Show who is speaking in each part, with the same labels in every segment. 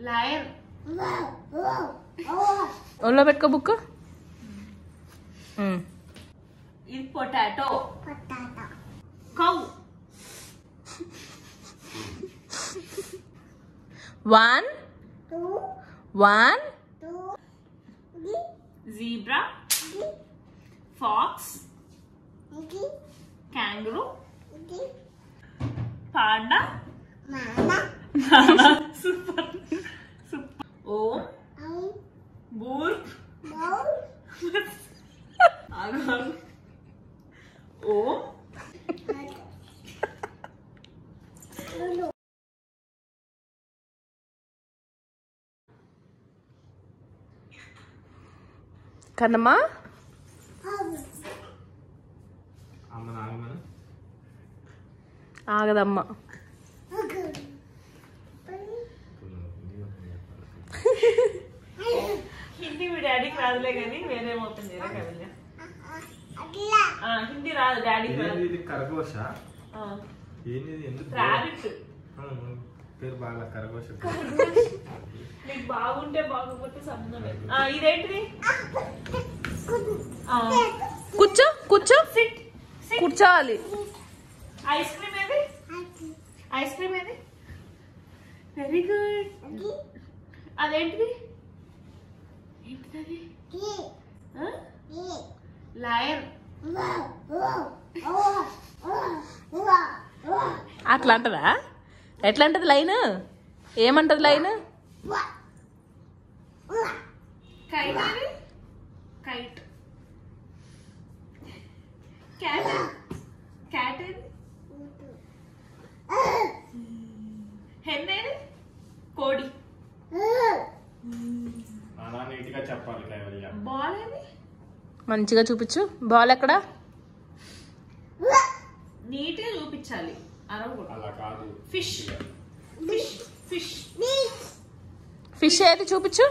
Speaker 1: Lion.
Speaker 2: ఒళ్ళో పెట్టుకో book.
Speaker 1: ఇది potato. Cow.
Speaker 2: 1 1
Speaker 1: zebra. Fox. kangaroo. Panda. Super super. ఓం. బూర్. ఓం.
Speaker 2: కన్నమ్మా ఆగదమ్మా.
Speaker 1: హిందీ మీ డాడీకి రాదులే కానీ వేరే ఓపెన్ చేయరా కవిల్య. హిందీ రాదు డాడీకి రాదు. రాబిట్. నీకు బాగుంటే బాగోకపోతే సంబంధం లేదు. ఇదేంటిది?
Speaker 2: కూర్చో కూర్చో. కూర్చోవాలి.
Speaker 1: ఐస్ క్రీమ్ ఏది? ఐస్ క్రీమ్ ఏది? Very good. అదేంటిది? ఏంటిది? లయన్.
Speaker 2: అట్లా అంటదా? ఎట్లా అంటది లైన్? ఏమంటది లైన్?
Speaker 1: కైట్ ఏది? కైట్. క్యాట్. క్యాట్ ఏది? హెన్ ఏది? కోడి. బాల్ ఏది?
Speaker 2: మంచిగా చూపించు. బాల్ ఎక్కడ?
Speaker 1: నీట్గా చూపించాలి. ఫిష్. ఫిష్ ఫిష్
Speaker 2: ఫిష్ ఏది చూపించు.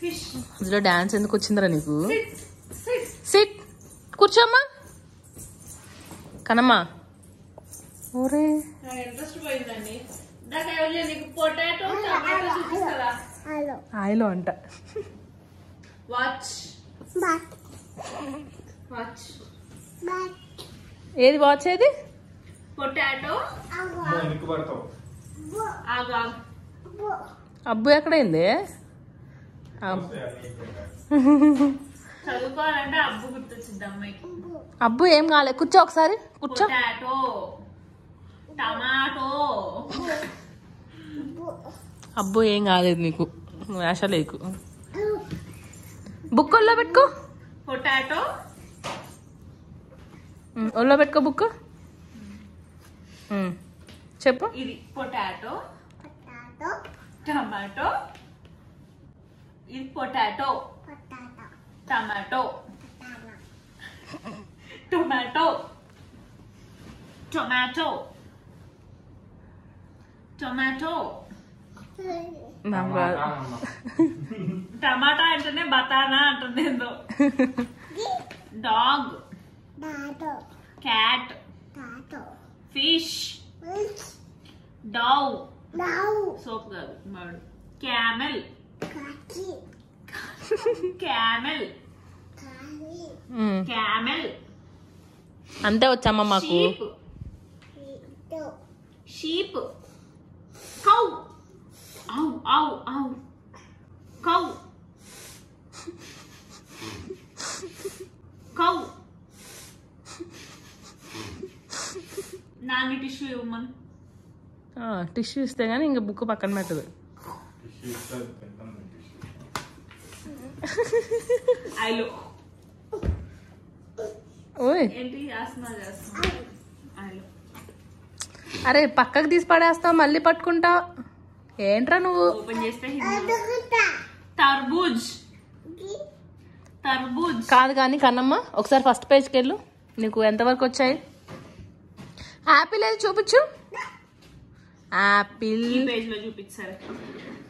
Speaker 1: ఫిష్.
Speaker 2: అందులో డాన్స్ ఎందుకు వచ్చిందిరా నీకు?
Speaker 1: సిట్.
Speaker 2: సిట్. కూర్చోమ్మా. కనమ్మా. ఓరే
Speaker 1: ఇంట్రెస్ట్ పోయిందండి. నీకు పొటాటో టమాటో చూపిస్తారా?
Speaker 2: ఆయిలో అంట.
Speaker 1: వాచ్. వాచ్.
Speaker 2: ఏది వాచ్ ఏది?
Speaker 1: పొటాటో.
Speaker 2: అబ్బు ఎక్కడైంది?
Speaker 1: చదువుకోవాలంటే అబ్బు గుర్తొచ్చింది అమ్మాయికి.
Speaker 2: అబ్బు ఏం కాలే. కూర్చో ఒకసారి. కూర్చో.
Speaker 1: పొటాటో. టమాటో.
Speaker 2: అబ్బు ఏం కాలేదు నీకు. వేషలేకు. బుక్ ఒళ్ళో పెట్టుకో.
Speaker 1: పొటాటో.
Speaker 2: ఒళ్ళో పెట్టుకో బుక్. చెప్పు.
Speaker 1: ఇది పొటాటో. టమాటో. ఇది potato. Tomato. Tomato. Tomato. Tomato. టమాటా అంటేనే బతానా అంటుంది ఏందో. డాగ్. క్యాట్. ఫిష్. డౌ. సోప్ కాదు బర్డ్. క్యామెల్. క్యామెల్. క్యామెల్.
Speaker 2: అంతే వచ్చామ్మా మాకు.
Speaker 1: షీప్. కౌ. ఔ ఔ ఔ. కౌ. కౌ. నాని టిష్యూ ఇవ్వమను.
Speaker 2: టిష్యూ ఇస్తే గానీ ఇంకా బుక్ పక్కన పెట్టదు.
Speaker 1: ఐలో.
Speaker 2: ఓయ్
Speaker 1: ఏంటి ఆసనా చేస్తున్నా? ఐలో.
Speaker 2: అరే పక్కకు తీసి పడేస్తావు మళ్ళీ పట్టుకుంటా. ఏంట్రా నువ్వు?
Speaker 1: ఓపెన్ చేస్తే తర్బూజ్. తర్బూజ్
Speaker 2: కాదు కానీ కన్నమ్మ ఒకసారి ఫస్ట్ పేజ్కి వెళ్ళు. నీకు ఎంతవరకు వచ్చాయి? యాపిల్ ఏది చూపించు. యాపిల్
Speaker 1: ఈ పేజ్ లో చూపించారు.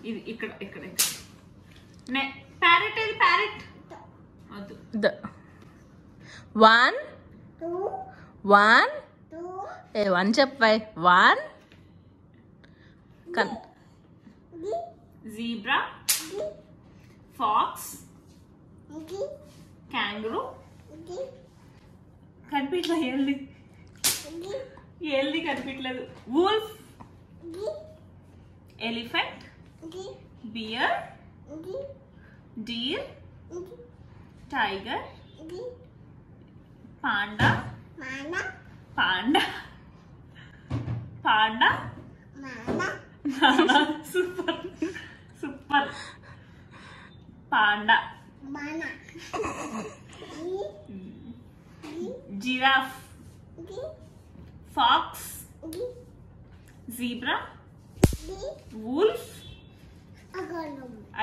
Speaker 1: ఇది ఇక్కడ ఇక్కడ ప్యారెట్ ఏది? ప్యారెట్ వద్దు.
Speaker 2: 1 1 1 చెప్పాయి. 1
Speaker 1: జీబ్రా, ఫాక్స్, kangaroo, కనిపించలేదు ఏళ్ళది కనిపించలేదు. wolf, elephant, bear, deer, tiger, panda, panda, panda, super super panda, giraffe, fox, zebra, wolf,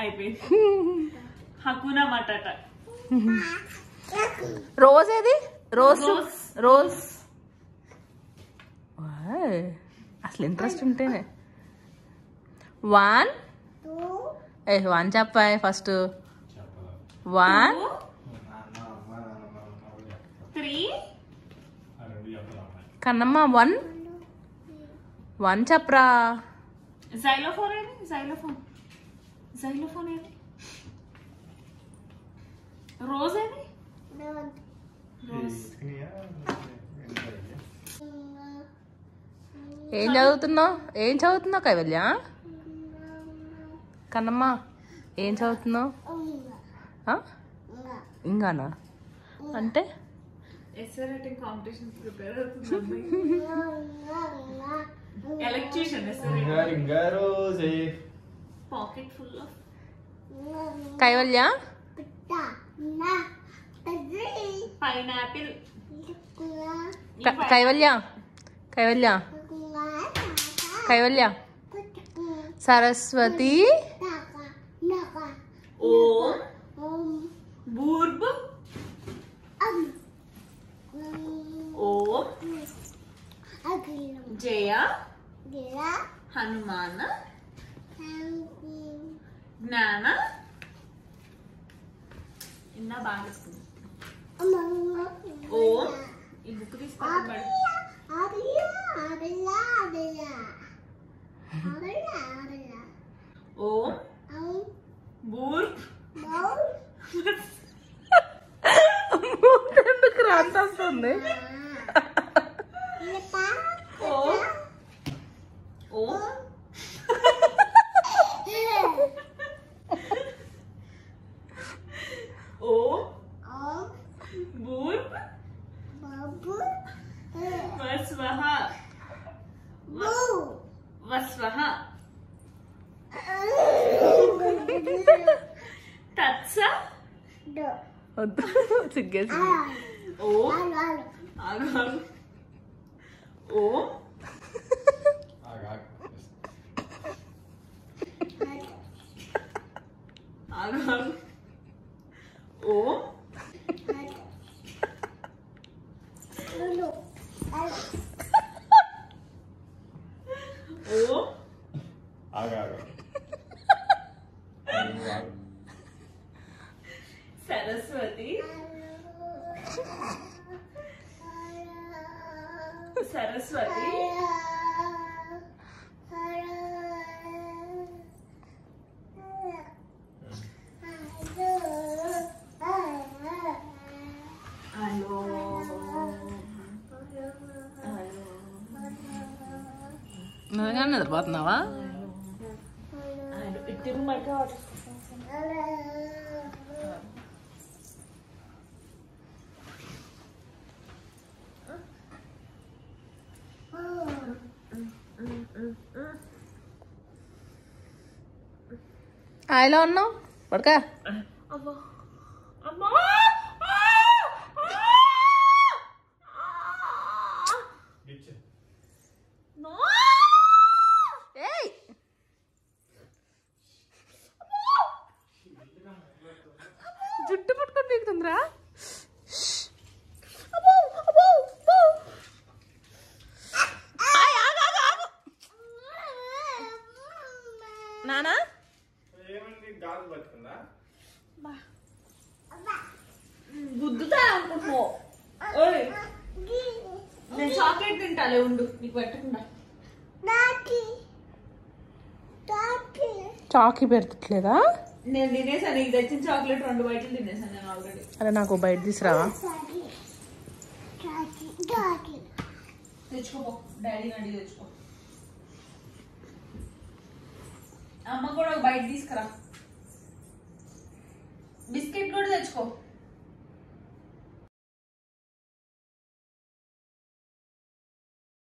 Speaker 1: అయిపోయింది. హకునా మటాటా.
Speaker 2: రోజ్ ఏది? Rose rose. అసలు ఇంట్రెస్ట్ ఉంటేనే. 1 1 చెప్పాయి ఫస్ట్. 1
Speaker 1: 3
Speaker 2: కన్నమ్మ 1 చెప్పరా.
Speaker 1: xylophone ఏది? xylophone ఏది? రోజ్ ఏది? రోజ్.
Speaker 2: ఏం చదువుతున్నావు కైవల్య? కన్నమ్మ ఏం చదువుతున్నావు? ఇంగానా అంటే
Speaker 1: ఎస్ఏ రైటింగ్ కాంపిటీషన్ ప్రిపేర్ అవుతుంది. Electrician pocket full of.
Speaker 2: Kaivalya
Speaker 1: pineapple.
Speaker 2: Kaivalya Saraswati.
Speaker 1: ఓం బూర్బ్. ఓం జయ హనుమాన్ జ్ఞాన. ఇన్నా బాగా ఓం. ఈ బుక్ తీసుకోండి. ఓం బూర్బ్.
Speaker 2: ఎందుకు రాస్తుంది?
Speaker 1: ఓం బూర్బ్ వస్వహ తత్స
Speaker 2: సిగ్గేసి.
Speaker 1: ఓం ఓం ఓం సరస్వతి
Speaker 2: నువ్వుగా నిద్రపోతున్నావా? ఎలా ఉన్నావు? పడక జుట్టు పట్టుకొని దిగుతుందిరా. నానా
Speaker 1: గుద్దుతా అనుకుంటున్నావు. నేను చాక్లెట్ తింటాలే ఉండు నీకు పెట్టకుండా.
Speaker 2: చాకి పెడతట్లేదా?
Speaker 1: నేను తినేసాను, నీకు తెచ్చిన చాక్లెట్ 2 బయటలు తినేసాను నేను ఆల్రెడీ.
Speaker 2: అరే నాకు బయట తీసుకురావా?
Speaker 1: తెచ్చుకోపో, డాడీ అడిగి తెచ్చుకో. అమ్మ కూడా బయట తీసుకురా, బిస్కెట్ కూడా తెచ్చుకో.